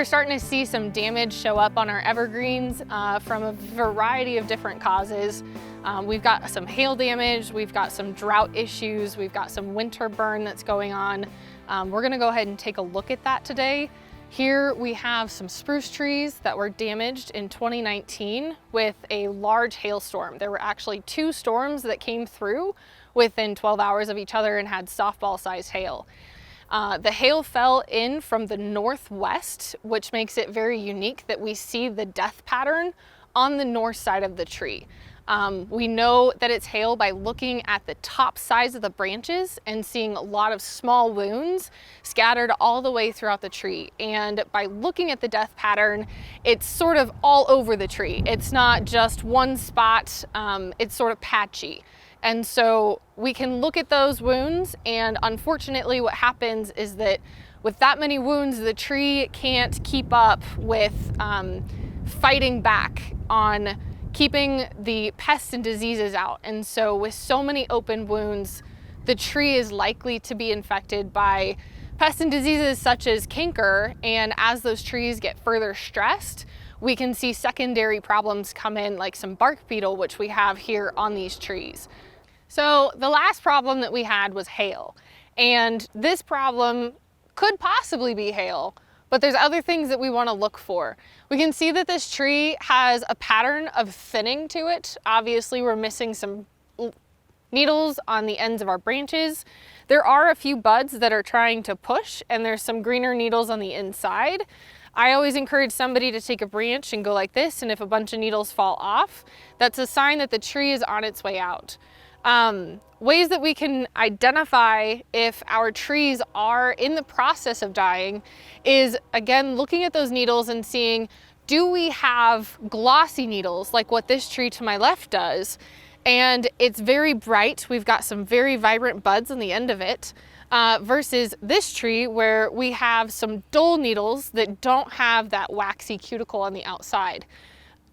We're starting to see some damage show up on our evergreens from a variety of different causes. We've got some hail damage, we've got some drought issues, we've got some winter burn that's going on. We're gonna go ahead and take a look at that today. Here we have some spruce trees that were damaged in 2019 with a large hailstorm. There were actually 2 storms that came through within 12 hours of each other and had softball-sized hail. The hail fell in from the northwest, which makes it very unique that we see the death pattern on the north side of the tree. We know that it's hail by looking at the top sides of the branches and seeing a lot of small wounds scattered all the way throughout the tree. And by looking at the death pattern, it's sort of all over the tree. It's not just one spot, it's sort of patchy. And so we can look at those wounds, and unfortunately what happens is that with that many wounds, the tree can't keep up with fighting back on keeping the pests and diseases out. And so with so many open wounds, the tree is likely to be infected by pests and diseases such as canker. And as those trees get further stressed, we can see secondary problems come in, like some bark beetle, which we have here on these trees. So the last problem that we had was hail. And this problem could possibly be hail, but there's other things that we want to look for. We can see that this tree has a pattern of thinning to it. Obviously, we're missing some needles on the ends of our branches. There are a few buds that are trying to push, and there's some greener needles on the inside. I always encourage somebody to take a branch and go like this, and if a bunch of needles fall off, that's a sign that the tree is on its way out. Ways that we can identify if our trees are in the process of dying is, again, looking at those needles and seeing, do we have glossy needles like what this tree to my left does? And it's very bright. We've got some very vibrant buds on the end of it, versus this tree where we have some dull needles that don't have that waxy cuticle on the outside.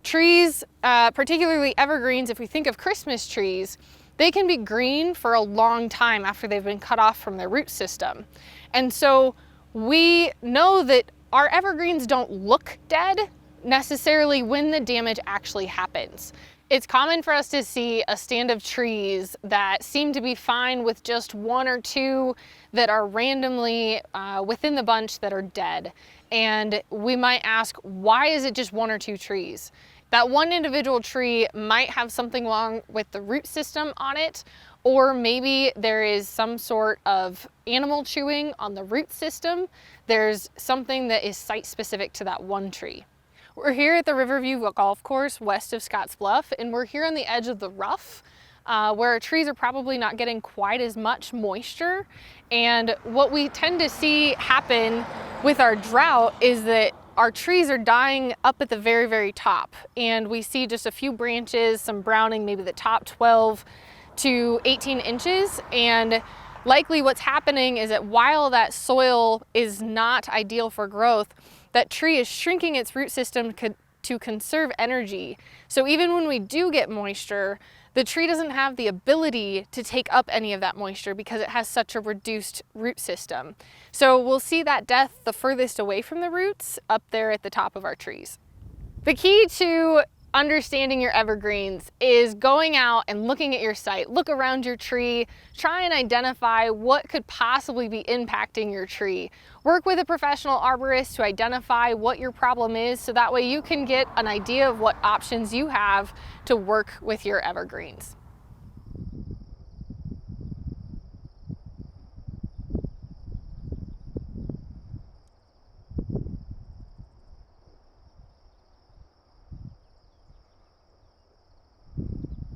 Trees, particularly evergreens, if we think of Christmas trees, they can be green for a long time after they've been cut off from their root system. And so we know that our evergreens don't look dead necessarily when the damage actually happens. It's common for us to see a stand of trees that seem to be fine with just 1 or 2 that are randomly within the bunch that are dead. And we might ask, why is it just 1 or 2 trees? That one individual tree might have something wrong with the root system on it, or maybe there is some sort of animal chewing on the root system. There's something that is site specific to that one tree. We're here at the Riverview Golf Course west of Scotts Bluff, and we're here on the edge of the rough, where our trees are probably not getting quite as much moisture. And what we tend to see happen with our drought is that our trees are dying up at the very, very top, and we see just a few branches, some browning, maybe the top 12 to 18 inches. And likely what's happening is that while that soil is not ideal for growth, that tree is shrinking its root system to conserve energy. So even when we do get moisture, the tree doesn't have the ability to take up any of that moisture because it has such a reduced root system. So we'll see that death the furthest away from the roots up there at the top of our trees. The key to understanding your evergreens is going out and looking at your site. Look around your tree, try and identify what could possibly be impacting your tree. Work with a professional arborist to identify what your problem is, so that way you can get an idea of what options you have to work with your evergreens.